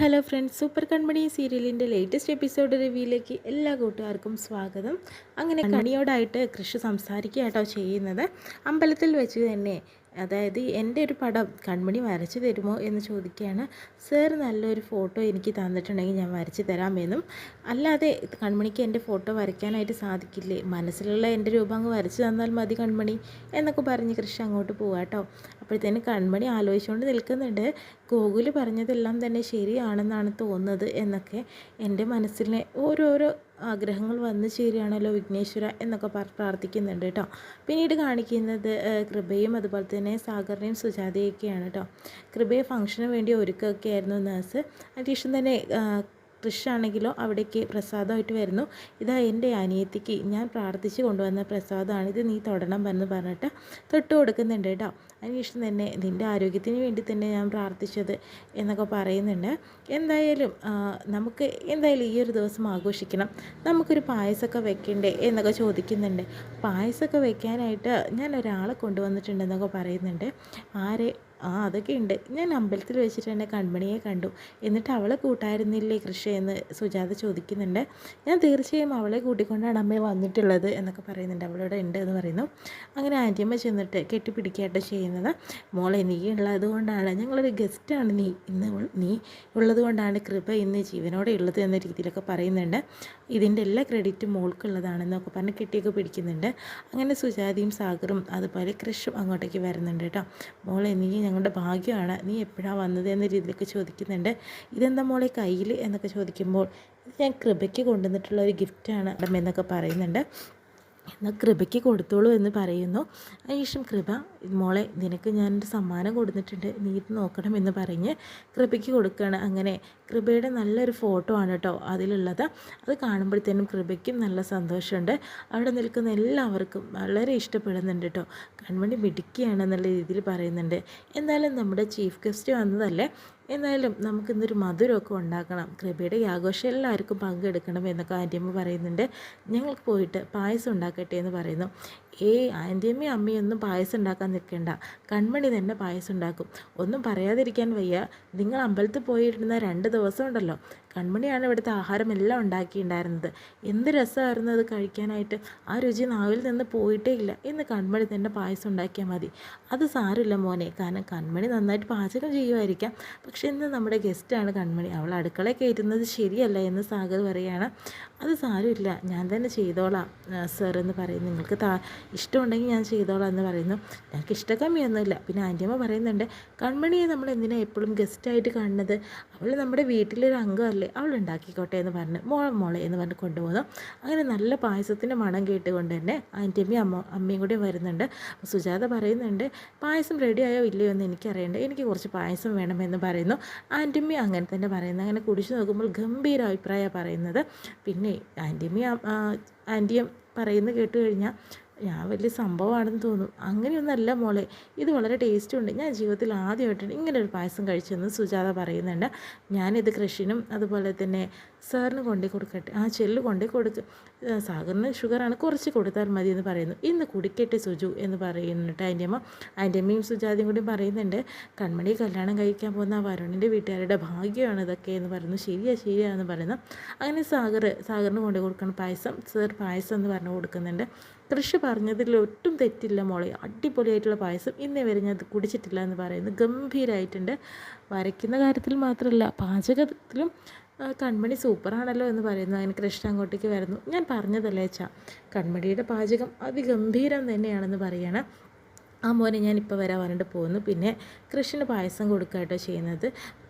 Hello friends, super കൺമണി സീരിയലിൻ്റെ latest episode റിവ്യൂയിലേക്ക് എല്ലാ കൂട്ടുകാർക്കും സ്വാഗതം. അങ്ങനെ കണിയോടായിട്ട് കൃഷി സംസാരിക്കുകയാട്ടോ ചെയ്യുന്നത്. അമ്പലത്തിൽ വെച്ച് തന്നെ, അതായത് എൻ്റെ ഒരു പടം കൺമണി വരച്ചു തരുമോ എന്ന് ചോദിക്കുകയാണ്. സർ നല്ലൊരു ഫോട്ടോ എനിക്ക് തന്നിട്ടുണ്ടെങ്കിൽ ഞാൻ വരച്ചു തരാമെന്നും, അല്ലാതെ കൺമണിക്ക് എൻ്റെ ഫോട്ടോ വരയ്ക്കാനായിട്ട് സാധിക്കില്ലേ, മനസ്സിലുള്ള എൻ്റെ രൂപം അങ്ങ് വരച്ചു തന്നാൽ മതി കൺമണി എന്നൊക്കെ പറഞ്ഞ് കൃഷി അങ്ങോട്ട് പോവാട്ടോ. അപ്പോഴത്തേന് കൺമണി ആലോചിച്ചുകൊണ്ട് നിൽക്കുന്നുണ്ട്. ഗോകുൽ പറഞ്ഞതെല്ലാം തന്നെ ശരിയാണെന്നാണ് തോന്നുന്നത് എന്നൊക്കെ എൻ്റെ മനസ്സിലെ ഓരോരോ ആഗ്രഹങ്ങൾ വന്നു ചേരുകയാണല്ലോ വിഘ്നേശ്വര എന്നൊക്കെ പ്രാർത്ഥിക്കുന്നുണ്ട് കേട്ടോ. പിന്നീട് കാണിക്കുന്നത് കൃപയും അതുപോലെ തന്നെ സാഗറിനെയും സുജാതയൊക്കെയാണ് കേട്ടോ. കൃപയെ ഫംഗ്ഷന് വേണ്ടി ഒരുക്കുകയൊക്കെ ആയിരുന്നു നേഴ്സ്. അതിനുശേഷം തന്നെ കൃഷാണെങ്കിലോ അവിടേക്ക് പ്രസാദമായിട്ട് വരുന്നു. ഇതാ എൻ്റെ അനിയത്തിക്ക് ഞാൻ പ്രാർത്ഥിച്ച് കൊണ്ടുവന്ന പ്രസാദമാണ്, ഇത് നീ തൊടണം എന്ന് പറഞ്ഞിട്ട് തൊട്ട് കൊടുക്കുന്നുണ്ട് കേട്ടോ. അതിനുശേഷം തന്നെ നിൻ്റെ ആരോഗ്യത്തിന് വേണ്ടി തന്നെ ഞാൻ പ്രാർത്ഥിച്ചത് എന്നൊക്കെ പറയുന്നുണ്ട്. നമുക്ക് എന്തായാലും ഈ ഒരു ദിവസം ആഘോഷിക്കണം, നമുക്കൊരു പായസമൊക്കെ വെക്കണ്ടേ എന്നൊക്കെ ചോദിക്കുന്നുണ്ട്. പായസമൊക്കെ വെക്കാനായിട്ട് ഞാൻ ഒരാളെ കൊണ്ടുവന്നിട്ടുണ്ടെന്നൊക്കെ പറയുന്നുണ്ട്. ആരെ? അതൊക്കെ ഉണ്ട്, ഞാൻ അമ്പലത്തിൽ വെച്ചിട്ട് തന്നെ കൺമണിയെ കണ്ടു, എന്നിട്ട് അവളെ കൂട്ടായിരുന്നില്ലേ കൃഷി എന്ന് സുജാത ചോദിക്കുന്നുണ്ട്. ഞാൻ തീർച്ചയായും അവളെ കൂട്ടിക്കൊണ്ടാണ് അമ്മ വന്നിട്ടുള്ളത് എന്നൊക്കെ പറയുന്നുണ്ട്. അവളോട് ഉണ്ട് എന്ന് പറയുന്നു. അങ്ങനെ ആൻറ്റിയമ്മ ചെന്നിട്ട് കെട്ടിപ്പിടിക്കാട്ടോ ചെയ്യുന്നത്. മോളെ നീ ഉള്ളത് കൊണ്ടാണ്, ഞങ്ങളൊരു ഗസ്റ്റാണ് നീ ഉള്ളത് കൊണ്ടാണ് കൃപ ഇന്ന് ജീവനോടെ ഉള്ളത് എന്ന രീതിയിലൊക്കെ പറയുന്നുണ്ട്. ഇതിൻ്റെ എല്ലാ ക്രെഡിറ്റും മോൾക്കുള്ളതാണെന്നൊക്കെ പറഞ്ഞ് കെട്ടിയൊക്കെ പിടിക്കുന്നുണ്ട്. അങ്ങനെ സുജാതയും സാഗറും അതുപോലെ കൃഷും അങ്ങോട്ടേക്ക് വരുന്നുണ്ട് കേട്ടോ. മോളെ നീ ഞങ്ങളുടെ ഭാഗ്യമാണ്, നീ എപ്പോഴാണ് വന്നത് എന്ന രീതിയിലൊക്കെ ചോദിക്കുന്നുണ്ട്. ഇതെന്താ മോളെ കയ്യിൽ എന്നൊക്കെ ചോദിക്കുമ്പോൾ ഇത് ഞാൻ കൃപയ്ക്ക് കൊണ്ടുവന്നിട്ടുള്ള ഒരു ഗിഫ്റ്റാണ് എന്നൊക്കെ പറയുന്നുണ്ട്. എന്നാൽ കൃപയ്ക്ക് കൊടുത്തോളൂ എന്ന് പറയുന്നു. അതിനുശേഷം കൃപ, മോളെ നിനക്ക് ഞാനൊരു സമ്മാനം കൊടുത്തിട്ടുണ്ട്, നീ ഇത് നോക്കണം എന്ന് പറഞ്ഞ് കൃപയ്ക്ക് കൊടുക്കുകയാണ്. അങ്ങനെ കൃപയുടെ നല്ലൊരു ഫോട്ടോ ആണ് കേട്ടോ അതിലുള്ളത്. അത് കാണുമ്പോഴത്തേനും കൃപയ്ക്കും നല്ല സന്തോഷമുണ്ട്. അവിടെ നിൽക്കുന്ന എല്ലാവർക്കും വളരെ ഇഷ്ടപ്പെടുന്നുണ്ട് കേട്ടോ. കൺമണി മിടുക്കിയാണെന്നുള്ള രീതിയിൽ പറയുന്നുണ്ട്. എന്തായാലും നമ്മുടെ ചീഫ് ഗസ്റ്റ് വന്നതല്ലേ, എന്തായാലും നമുക്കിന്നൊരു മധുരമൊക്കെ ഉണ്ടാക്കണം, കൃപയുടെ ഈ ആഘോഷം എല്ലാവർക്കും പങ്കെടുക്കണം എന്നൊക്കെ ആൻറ്റിയമ്മ പറയുന്നുണ്ട്. ഞങ്ങൾക്ക് പോയിട്ട് പായസം ഉണ്ടാക്കട്ടെ എന്ന് പറയുന്നു. ആൻറ്റിയമ്മയും അമ്മയൊന്നും പായസം ഉണ്ടാക്കാൻ നിൽക്കേണ്ട, കൺമണി തന്നെ പായസം ഉണ്ടാക്കും. ഒന്നും പറയാതിരിക്കാൻ വയ്യ, നിങ്ങൾ അമ്പലത്തിൽ പോയിരുന്ന 2 ദിവസം ഉണ്ടല്ലോ, കൺമണിയാണ് ഇവിടുത്തെ ആഹാരമെല്ലാം ഉണ്ടാക്കിയിട്ടുണ്ടായിരുന്നത്. എന്ത് രസമായിരുന്നു അത് കഴിക്കാനായിട്ട്, ആ രുചി നാവിൽ നിന്ന് പോയിട്ടേ ഇല്ല. ഇന്ന് കൺമണി തന്നെ പായസം ഉണ്ടാക്കിയാൽ മതി. അത് സാരമില്ല മോനെ, കാരണം കൺമണി നന്നായിട്ട് പാചകം ചെയ്യുമായിരിക്കാം, പക്ഷെ ഇന്ന് നമ്മുടെ ഗസ്റ്റാണ് കൺമണി, അവൾ അടുക്കളയിൽ കയറ്റുന്നത് ശരിയല്ല എന്ന് സാഗർ പറയുകയാണ്. അത് സാരമില്ല, ഞാൻ തന്നെ ചെയ്തോളാം സർ എന്ന് പറയും. നിങ്ങൾക്ക് ഇഷ്ടമുണ്ടെങ്കിൽ ഞാൻ ചെയ്തോളാം എന്ന് പറയുന്നു. ഞങ്ങൾക്ക് ഇഷ്ടക്കമ്മിയൊന്നുമില്ല. പിന്നെ ആൻറ്റിയമ്മ പറയുന്നുണ്ട്, കൺമണിയെ നമ്മൾ എന്തിനാണ് എപ്പോഴും ഗസ്റ്റായിട്ട് കാണുന്നത്, അവൾ നമ്മുടെ വീട്ടിലൊരു അംഗമല്ലേ, അവൾ ഉണ്ടാക്കിക്കോട്ടെ എന്ന് പറഞ്ഞ് മോളെ എന്ന് പറഞ്ഞ് കൊണ്ടുപോകുന്നു. അങ്ങനെ നല്ല പായസത്തിൻ്റെ മണം കേട്ടുകൊണ്ട് തന്നെ ആൻറ്റിയമ്മയും അമ്മയും കൂടി വരുന്നുണ്ട്. സുജാത പറയുന്നുണ്ട്, പായസം റെഡിയായോ ഇല്ലയോ എന്ന് എനിക്കറിയണ്ട, എനിക്ക് കുറച്ച് പായസം വേണമെന്ന് പറയുന്നു. ആൻറ്റിയമ്മ അങ്ങനെ തന്നെ പറയുന്നത്. അങ്ങനെ കുടിച്ചു നോക്കുമ്പോൾ ഗംഭീര അഭിപ്രായമാണ് പറയുന്നത്. പിന്നെ ആൻറ്റിയും പറയുന്നത് കേട്ട് കഴിഞ്ഞാൽ ഞാൻ വലിയ സംഭവമാണെന്ന് തോന്നും. അങ്ങനെയൊന്നല്ല മോളെ, ഇത് വളരെ ടേസ്റ്റുണ്ട്, ഞാൻ ജീവിതത്തിൽ ആദ്യമായിട്ടാണ് ഇങ്ങനെ ഒരു പായസം കഴിച്ചതെന്ന് സുജാത പറയുന്നുണ്ട്. ഞാനിത് കൃഷിനും അതുപോലെ തന്നെ സാറിന് കൊണ്ടേ കൊടുക്കട്ടെ, ചെല്ല് കൊണ്ടേ കൊടുക്ക്, സാഗറിന് ഷുഗറാണ്, കുറച്ച് കൊടുത്താൽ മതി എന്ന് പറയുന്നു. ഇന്ന് കുടിക്കട്ടെ സുജു എന്ന് പറയുന്നുണ്ട് ആൻറ്റിയമ്മയും സുജാതയും കൂടി പറയുന്നുണ്ട്. കൺമണി കല്യാണം കഴിക്കാൻ പോകുന്ന വരുണിൻ്റെ വീട്ടുകാരുടെ ഭാഗ്യമാണ് ഇതൊക്കെ എന്ന് പറയുന്നു. ശരിയാന്ന് പറയുന്നു. അങ്ങനെ സാഗറിന് കൊണ്ടേ കൊടുക്കണം പായസം. സർ പായസം എന്ന് പറഞ്ഞു കൊടുക്കുന്നുണ്ട്. കൃഷി പറഞ്ഞതിൽ ഒട്ടും തെറ്റില്ല മോളെ, അടിപൊളിയായിട്ടുള്ള പായസം, ഇന്നേ വരെ ഞാൻ അത് കുടിച്ചിട്ടില്ല എന്ന് പറയുന്നു. ഗംഭീരമായിട്ടുണ്ട്. വരയ്ക്കുന്ന കാര്യത്തിൽ മാത്രമല്ല പാചകത്തിലും കൺമണി സൂപ്പറാണല്ലോ എന്ന് പറയുന്നു. അതിന് കൃഷ്ണ അങ്ങോട്ടേക്ക് വരുന്നു. ഞാൻ പറഞ്ഞതല്ലേ കൺമണിയുടെ പാചകം അതിഗംഭീരം തന്നെയാണെന്ന് പറയണം. മോനെ ഞാനിപ്പോൾ വരാൻ പറഞ്ഞിട്ട് പോകുന്നു. പിന്നെ കൃഷ്ണന് പായസം കൊടുക്കുക കേട്ടോ ചെയ്യുന്നത്.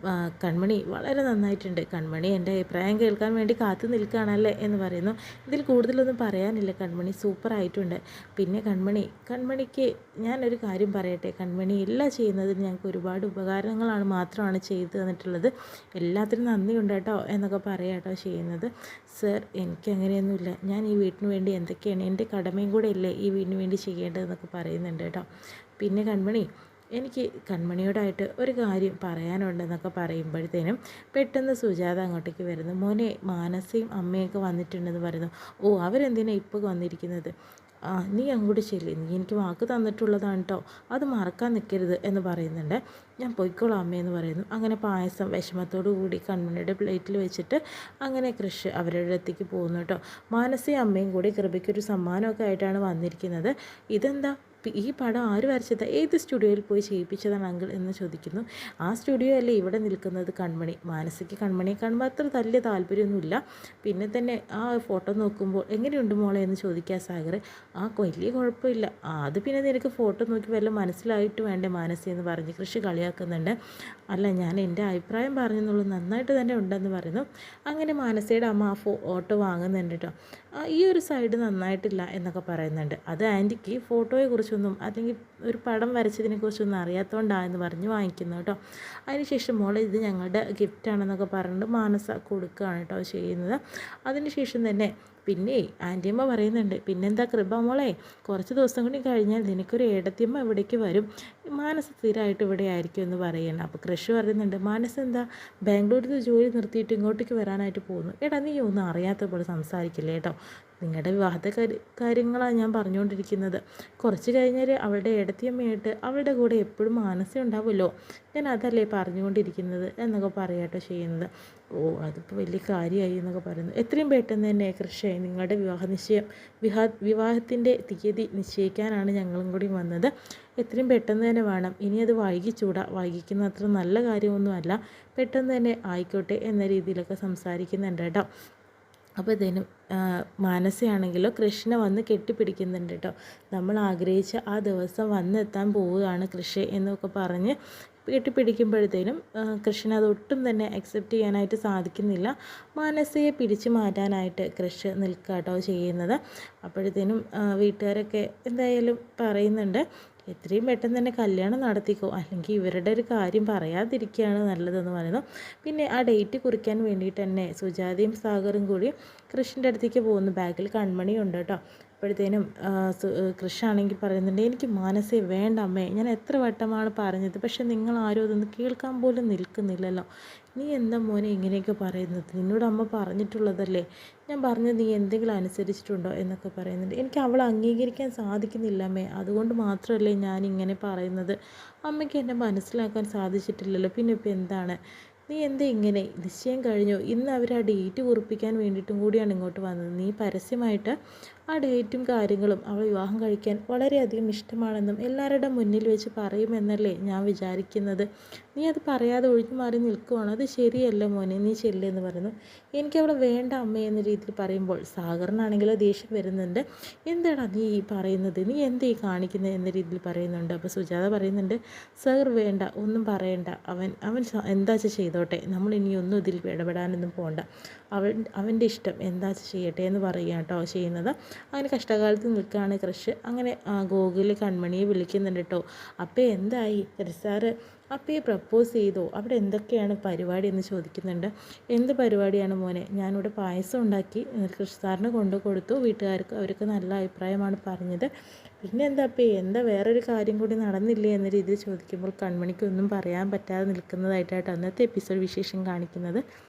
കൺമണി വളരെ നന്നായിട്ടുണ്ട്, കൺമണി എൻ്റെ അഭിപ്രായം കേൾക്കാൻ വേണ്ടി കാത്തു നിൽക്കുകയാണല്ലേ എന്ന് പറയുന്നു. ഇതിൽ കൂടുതലൊന്നും പറയാനില്ല, കൺമണി സൂപ്പറായിട്ടുണ്ട്. പിന്നെ കൺമണിക്ക് ഞാനൊരു കാര്യം പറയട്ടെ, കൺമണി എല്ലാം ചെയ്യുന്നതിന് ഞങ്ങൾക്ക് ഒരുപാട് ഉപകാരങ്ങളാണ് മാത്രമാണ് ചെയ്തു തന്നിട്ടുള്ളത്, എല്ലാത്തിനും നന്ദിയുണ്ട് കേട്ടോ എന്നൊക്കെ പറയാം കേട്ടോ ചെയ്യുന്നത്. സർ എനിക്കങ്ങനെയൊന്നുമില്ല, ഞാൻ ഈ വീട്ടിന് വേണ്ടി എന്തൊക്കെയാണ് എൻ്റെ കടമയും കൂടെ അല്ലേ ഈ വീടിന് വേണ്ടി ചെയ്യേണ്ടതെന്നൊക്കെ പറയുന്നുണ്ട് കേട്ടോ. പിന്നെ എനിക്ക് കൺമണിയോടായിട്ട് ഒരു കാര്യം പറയാനുണ്ടെന്നൊക്കെ പറയുമ്പോഴത്തേനും പെട്ടെന്ന് സുജാത അങ്ങോട്ടേക്ക് വരുന്നു. മോനെ മാനസയും അമ്മയൊക്കെ വന്നിട്ടുണ്ടെന്ന് പറയുന്നു. അവരെന്തിനാണ് ഇപ്പോൾ വന്നിരിക്കുന്നത്, നീ അങ്ങോട്ട് ചെല്ല്, നീ എനിക്ക് വാക്ക് തന്നിട്ടുള്ളതാണ് കേട്ടോ, അത് മറക്കാൻ നിൽക്കരുത് എന്ന് പറയുന്നുണ്ട്. ഞാൻ പൊയ്ക്കോളാം അമ്മയെന്ന് പറയുന്നു. അങ്ങനെ പായസം വിഷമത്തോടു കൂടി കൺമണിയുടെ പ്ലേറ്റിൽ വെച്ചിട്ട് അങ്ങനെ കൃഷ് അവരുടെ അടുത്തേക്ക് പോകുന്നു കേട്ടോ. മാനസയും അമ്മയും കൂടി കൃപയ്ക്കൊരു സമ്മാനമൊക്കെ ആയിട്ടാണ് വന്നിരിക്കുന്നത്. ഇതെന്താ, ഈ പടം ആര് വരച്ചത്, ഏത് സ്റ്റുഡിയോയിൽ പോയി ചെയ്യിപ്പിച്ചതാണ് അങ്കിൾ എന്ന് ചോദിക്കുന്നു. ആ സ്റ്റുഡിയോ അല്ലേ ഇവിടെ നിൽക്കുന്നത് കൺമണി. മാനസിക്ക് കൺമണിയെ കാണുമ്പോൾ അത്ര വലിയ താല്പര്യമൊന്നുമില്ല. പിന്നെ തന്നെ ആ ഫോട്ടോ നോക്കുമ്പോൾ എങ്ങനെയുണ്ട് മോളെ എന്ന് ചോദിക്കുക സാഗർ. വലിയ കുഴപ്പമില്ല, അത് പിന്നെ നിനക്ക് ഫോട്ടോ നോക്കി വല്ല മനസ്സിലായിട്ട് വേണ്ടേ മാനസി എന്ന് പറഞ്ഞ് കൃഷി കളിയാക്കുന്നുണ്ട്. അല്ല, ഞാൻ എൻ്റെ അഭിപ്രായം പറഞ്ഞെന്നുള്ളൂ, നന്നായിട്ട് തന്നെ ഉണ്ടെന്ന് പറയുന്നു. അങ്ങനെ മാനസയുടെ അമ്മ ആ ഫോട്ടോ വാങ്ങുന്നുണ്ട് കേട്ടോ. ഈ ഒരു സൈഡ് നന്നായിട്ടില്ല എന്നൊക്കെ പറയുന്നുണ്ട്. അത് ആൻറ്റിക്ക് ഫോട്ടോയെക്കുറിച്ചൊന്നും അല്ലെങ്കിൽ ഒരു പടം വരച്ചതിനെക്കുറിച്ചൊന്നും അറിയാത്തതുകൊണ്ടാണെന്ന് പറഞ്ഞ് വാങ്ങിക്കുന്നു കേട്ടോ. അതിനുശേഷം മോളെ ഇത് ഞങ്ങളുടെ ഗിഫ്റ്റാണെന്നൊക്കെ പറഞ്ഞിട്ട് മാനസ കൊടുക്കുകയാണ് കേട്ടോ ചെയ്യുന്നത്. അതിനുശേഷം തന്നെ പിന്നെ ആൻറ്റിയമ്മ പറയുന്നുണ്ട്, പിന്നെന്താ കൃപ മോളെ, കുറച്ച് ദിവസം കൂടി കഴിഞ്ഞാൽ നിനക്കൊരു ഏടത്തിയമ്മ ഇവിടേക്ക് വരും, മാനസ സ്ഥിരമായിട്ട് ഇവിടെ ആയിരിക്കും എന്ന് പറയണം. അപ്പോൾ കൃഷി പറയുന്നുണ്ട്, മാനസ് എന്താ ബാംഗ്ലൂരിൽ ജോലി നിർത്തിയിട്ട് ഇങ്ങോട്ടേക്ക് വരാനായിട്ട് പോകുന്നു. എടാ നീ ഒന്നും അറിയാത്ത പോലെ സംസാരിക്കില്ലേ കേട്ടോ, നിങ്ങളുടെ വിവാഹത്തെ കാര്യങ്ങളാണ് ഞാൻ പറഞ്ഞുകൊണ്ടിരിക്കുന്നത്. കുറച്ച് കഴിഞ്ഞാൽ അവളുടെ ഏടത്തിയമ്മയായിട്ട് അവളുടെ കൂടെ എപ്പോഴും മാനസ ഉണ്ടാവുമല്ലോ, ഞാൻ അതല്ലേ പറഞ്ഞുകൊണ്ടിരിക്കുന്നത് എന്നൊക്കെ പറയാട്ടോ ചെയ്യുന്നത്. അതിപ്പോൾ വലിയ കാര്യമായി എന്നൊക്കെ പറയുന്നു. എത്രയും പെട്ടെന്ന് തന്നെ കൃഷി നിങ്ങളുടെ വിവാഹത്തിൻ്റെ തീയതി നിശ്ചയിക്കാനാണ് ഞങ്ങളും കൂടി വന്നത്. എത്രയും പെട്ടെന്ന് തന്നെ വേണം, ഇനി അത് വൈകിച്ചൂടാ, വൈകിക്കുന്ന അത്ര നല്ല കാര്യമൊന്നുമല്ല, പെട്ടെന്ന് തന്നെ ആയിക്കോട്ടെ എന്ന രീതിയിലൊക്കെ സംസാരിക്കുന്നുണ്ട് കേട്ടോ. അപ്പോൾ ഇതിനും മാനസയാണെങ്കിലോ കൃഷ്ണ വന്ന് കെട്ടിപ്പിടിക്കുന്നുണ്ട് കേട്ടോ. നമ്മൾ ആഗ്രഹിച്ച ആ ദിവസം വന്നെത്താൻ പോവുകയാണ് കൃഷി എന്നൊക്കെ പറഞ്ഞ് കെട്ടിപ്പിടിക്കുമ്പോഴത്തേനും കൃഷ്ണ അതൊട്ടും തന്നെ അക്സെപ്റ്റ് ചെയ്യാനായിട്ട് സാധിക്കുന്നില്ല. മാനസയെ പിടിച്ചു മാറ്റാനായിട്ട് കൃഷ് നിൽക്കുക കേട്ടോ ചെയ്യുന്നത്. അപ്പോഴത്തേനും വീട്ടുകാരൊക്കെ എന്തായാലും പറയുന്നുണ്ട്, എത്രയും പെട്ടെന്ന് തന്നെ കല്യാണം നടത്തിക്കോ, അല്ലെങ്കിൽ ഇവരുടെ ഒരു കാര്യം പറയാതിരിക്കുകയാണ് നല്ലതെന്ന് പറയുന്നു. പിന്നെ ആ ഡേറ്റ് കുറിക്കാൻ വേണ്ടിയിട്ട് തന്നെ സുജാതയും സാഗറും കൂടി കൃഷിൻ്റെ അടുത്തേക്ക് പോകുന്നു. ബാഗിൽ കൺമണിയുണ്ട് കേട്ടോ. അപ്പോഴത്തേനും കൃഷാണെങ്കിൽ പറയുന്നുണ്ട്, എനിക്ക് മാനസേ വേണ്ട അമ്മേ, ഞാൻ എത്ര വട്ടമാണ് പറഞ്ഞത്, പക്ഷെ നിങ്ങൾ ആരും അതൊന്ന് കേൾക്കാൻ പോലും നിൽക്കുന്നില്ലല്ലോ. നീ എന്താ മോനെ ഇങ്ങനെയൊക്കെ പറയുന്നത്, നിന്നോട് അമ്മ പറഞ്ഞിട്ടുള്ളതല്ലേ, ഞാൻ പറഞ്ഞത് നീ എന്തെങ്കിലും അനുസരിച്ചിട്ടുണ്ടോ എന്നൊക്കെ പറയുന്നുണ്ട്. എനിക്ക് അവളെ അംഗീകരിക്കാൻ സാധിക്കുന്നില്ല അമ്മേ, അതുകൊണ്ട് മാത്രമല്ലേ ഞാൻ ഇങ്ങനെ പറയുന്നത്. അമ്മയ്ക്ക് എന്നെ മനസ്സിലാക്കാൻ സാധിച്ചിട്ടില്ലല്ലോ, പിന്നെ ഇപ്പോൾ എന്താണ്, നീ എന്താ ഇങ്ങനെ, നിശ്ചയം കഴിഞ്ഞോ, ഇന്ന് അവർ ആ ഡേറ്റ് കുറിപ്പിക്കാൻ വേണ്ടിയിട്ടും കൂടിയാണ് ഇങ്ങോട്ട് വന്നത്. നീ പരസ്യമായിട്ട് ആ ഡേറ്റും കാര്യങ്ങളും അവൾ വിവാഹം കഴിക്കാൻ വളരെയധികം ഇഷ്ടമാണെന്നും എല്ലാവരുടെ മുന്നിൽ വെച്ച് പറയുമെന്നല്ലേ ഞാൻ വിചാരിക്കുന്നത്. നീ അത് പറയാതെ ഒഴിഞ്ഞു മാറി നിൽക്കുവാണ്, അത് ശരിയല്ല മോനെ, നീ ചെല്ലെന്ന് പറയുന്നു. എനിക്കവളെ വേണ്ട അമ്മ എന്ന രീതിയിൽ പറയുമ്പോൾ സാഗറിനാണെങ്കിലോ ദേഷ്യം വരുന്നുണ്ട്. എന്താടാ നീ ഈ പറയുന്നത്, നീ എന്താ ഈ കാണിക്കുന്നത് എന്ന രീതിയിൽ പറയുന്നുണ്ട്. അപ്പോൾ സുജാത പറയുന്നുണ്ട്, സാഗർ വേണ്ട, ഒന്നും പറയണ്ട, അവൻ എന്താ ചെയ്തോട്ടെ, നമ്മൾ ഇനിയൊന്നും ഇതിൽ ഇടപെടാനൊന്നും പോകണ്ട, അവൻ്റെ ഇഷ്ടം എന്താ ചെയ്യട്ടെ എന്ന് പറയുക കേട്ടോ ചെയ്യുന്നത്. അങ്ങനെ കഷ്ടകാലത്ത് നിൽക്കുകയാണ് കൃഷ്. അങ്ങനെ ഗോകുൽ കൺമണിയെ വിളിക്കുന്നുണ്ട് കേട്ടോ. അപ്പോൾ എന്തായി സാറ്, അപ്പയെ പ്രപ്പോസ് ചെയ്തോ, അവിടെ എന്തൊക്കെയാണ് പരിപാടി എന്ന് ചോദിക്കുന്നുണ്ട്. എന്ത് പരിപാടിയാണ് മോനെ, ഞാനിവിടെ പായസം ഉണ്ടാക്കി കൃഷി സാറിന് കൊണ്ടു കൊടുത്തു, വീട്ടുകാർക്ക് അവർക്ക് നല്ല അഭിപ്രായമാണ് പറഞ്ഞത്. പിന്നെ എന്താ അപ്പേ, എന്താ വേറൊരു കാര്യം കൂടി നടന്നില്ലേ എന്ന രീതിയിൽ ചോദിക്കുമ്പോൾ കൺമണിക്കൊന്നും പറയാൻ പറ്റാതെ നിൽക്കുന്നതായിട്ടാണ് അന്നത്തെ എപ്പിസോഡ് വിശേഷം കാണിക്കുന്നത്.